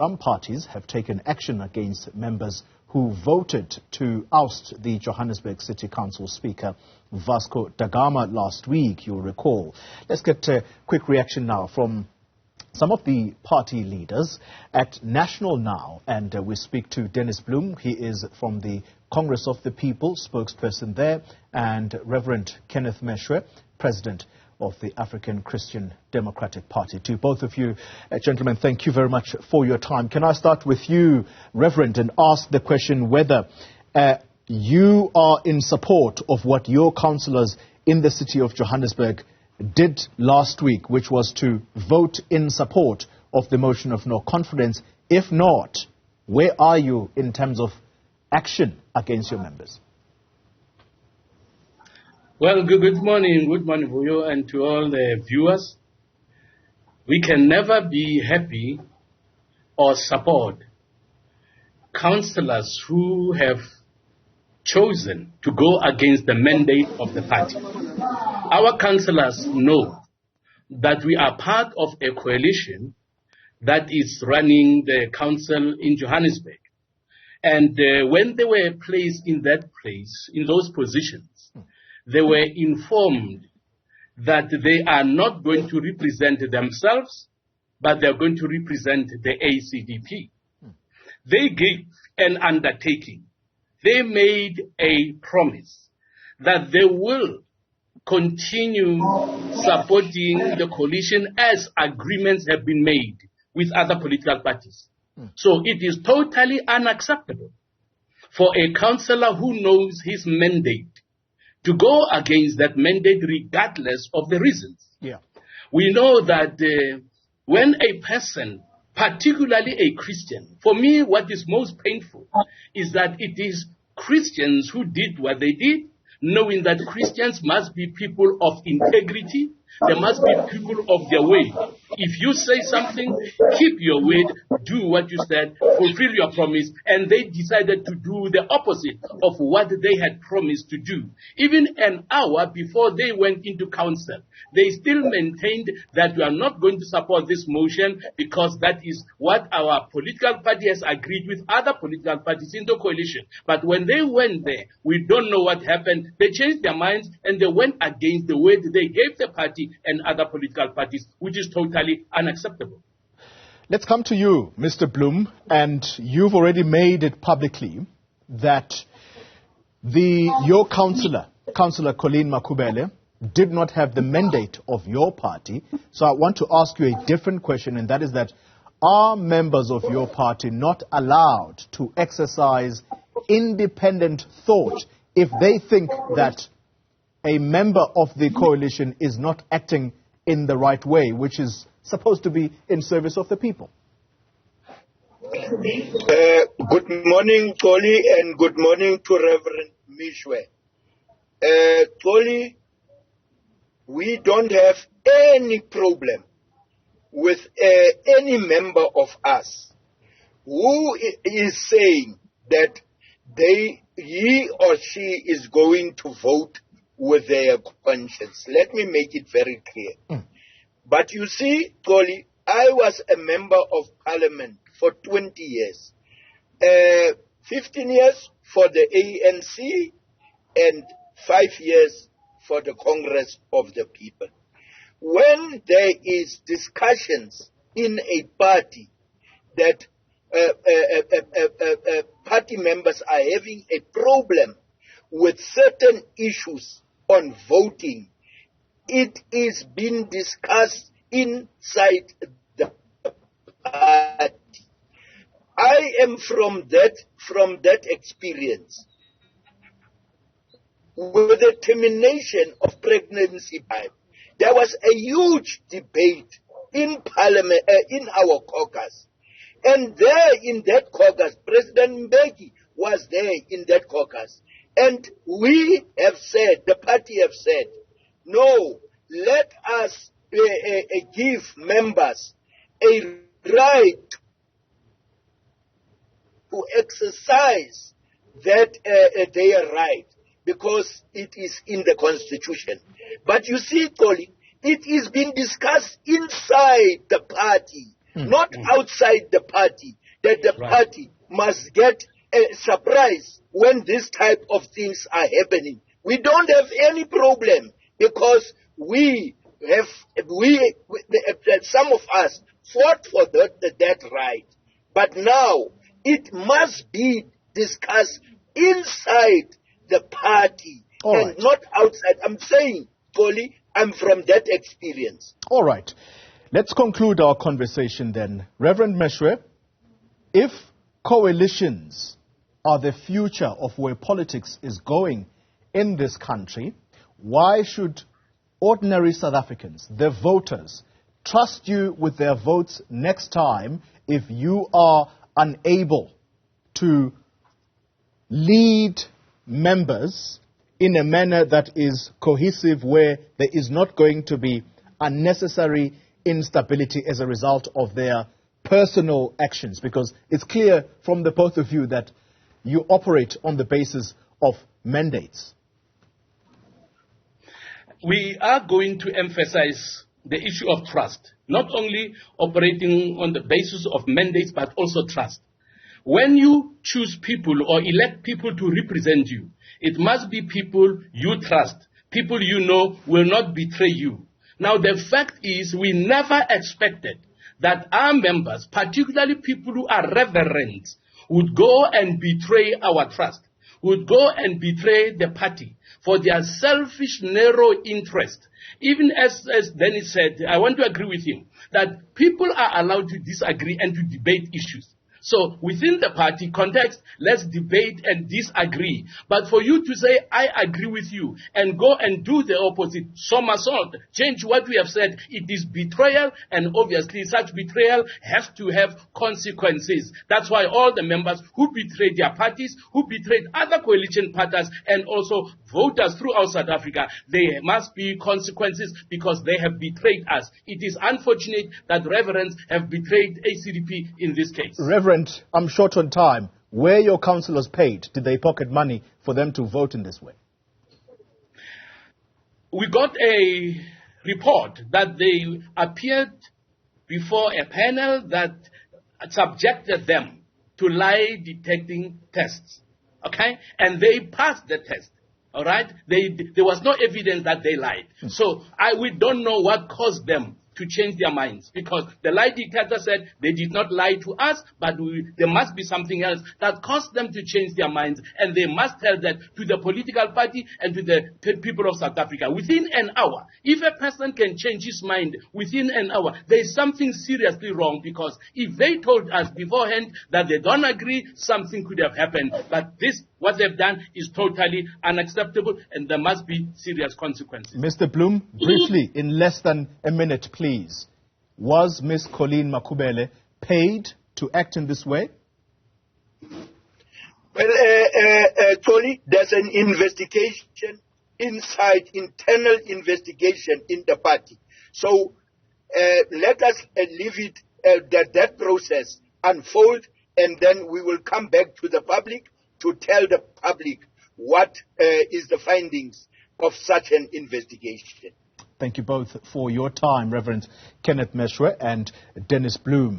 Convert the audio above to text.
Some parties have taken action against members who voted to oust the Johannesburg City Council Speaker, Vasco Da Gama, last week, you'll recall. Let's get a quick reaction now from some of the party leaders at National Now, and we speak to Dennis Bloem. He is from the Congress of the People, spokesperson there, and Reverend Kenneth Meshoe, President of the African Christian Democratic Party. To both of you, gentlemen, thank you very much for your time. Can I start with you, Reverend, and ask the question whether you are in support of what your councillors in the city of Johannesburg did last week, which was to vote in support of the motion of no confidence? If not, where are you in terms of action against your members? Well, good morning, Vuyo, and to all the viewers. We can never be happy or support councillors who have chosen to go against the mandate of the party. Our councillors know that we are part of a coalition that is running the council in Johannesburg. And when they were placed in that place, in those positions, they were informed that they are not going to represent themselves, but they are going to represent the ACDP. They gave an undertaking. They made a promise that they will continue supporting the coalition as agreements have been made with other political parties. So it is totally unacceptable for a councillor who knows his mandate to go against that mandate regardless of the reasons. Yeah. We know that when a person, particularly a Christian, for me what is most painful is that it is Christians who did what they did, knowing that Christians must be people of integrity, they must be people of their way. If you say something, keep your word, do what you said, fulfill your promise, and they decided to do the opposite of what they had promised to do. Even an hour before they went into council, they still maintained that we are not going to support this motion because that is what our political party has agreed with other political parties in the coalition. But when they went there, we don't know what happened. They changed their minds and they went against the word they gave the party and other political parties, which is totally unacceptable. Let's come to you, Mr. Bloem, and you've already made it publicly that your Councillor Colleen Makubele, did not have the mandate of your party. So I want to ask you a different question, and that is that are members of your party not allowed to exercise independent thought if they think that a member of the coalition is not acting in the right way, which is supposed to be in service of the people? Good morning, Xoli, and good morning to Reverend Meshoe. Xoli, we don't have any problem with any member of us who is saying that he or she is going to vote with their conscience. Let me make it very clear. But you see, Xoli, I was a member of parliament for 20 years. 15 years for the ANC and 5 years for the Congress of the People. When there is discussions in a party that party members are having a problem with certain issues on voting, it is being discussed inside the party. I am from that experience. With the termination of pregnancy pipe, there was a huge debate in parliament, in our caucus. And there in that caucus, President Mbeki was there in that caucus. And we have said, the party have said, no, let us give members a right to exercise that their right, because it is in the Constitution. But you see, Xoli, it is being discussed inside the party not outside the party, that the party must get a surprise when this type of things are happening. We don't have any problem because some of us fought for that right. But now it must be discussed inside the party and not outside. I'm saying, Xoli, I'm from that experience. All right. Let's conclude our conversation then. Reverend Meshoe, if coalitions are the future of where politics is going in this country, why should ordinary South Africans, the voters, trust you with their votes next time if you are unable to lead members in a manner that is cohesive, where there is not going to be unnecessary instability as a result of their personal actions? Because it's clear from the both of you that you operate on the basis of mandates. We are going to emphasize the issue of trust, not only operating on the basis of mandates, but also trust. When you choose people or elect people to represent you, it must be people you trust, people you know will not betray you. Now, the fact is, we never expected that our members, particularly people who are reverends, would go and betray our trust, would go and betray the party for their selfish, narrow interest. Even as Dennis said, I want to agree with him, that people are allowed to disagree and to debate issues. So within the party context, let's debate and disagree. But for you to say, I agree with you, and go and do the opposite, somersault, change what we have said, it is betrayal, and obviously such betrayal has to have consequences. That's why all the members who betrayed their parties, who betrayed other coalition partners, and also voters throughout South Africa, there must be consequences because they have betrayed us. It is unfortunate that reverends have betrayed ACDP in this case. Reverend, I'm short on time. Were your councillors paid? Did they pocket money for them to vote in this way? We got a report that they appeared before a panel that subjected them to lie detecting tests. Okay? And they passed the test. All right? There was no evidence that they lied. So we don't know what caused them to change their minds, because the lie detector said they did not lie to us, but there must be something else that caused them to change their minds, and they must tell that to the political party and to the people of South Africa within an hour. If a person can change his mind within an hour, there is something seriously wrong, because if they told us beforehand that they don't agree, something could have happened. But what they've done is totally unacceptable, and there must be serious consequences. Mr. Bloem, briefly, in less than a minute, please. Was Ms. Colleen Makubele paid to act in this way? Well, Xoli, there's an investigation internal investigation in the party. So let us leave it, that process unfold, and then we will come back to the public to tell the public what is the findings of such an investigation. Thank you both for your time, Reverend Kenneth Meshoe and Dennis Bloem.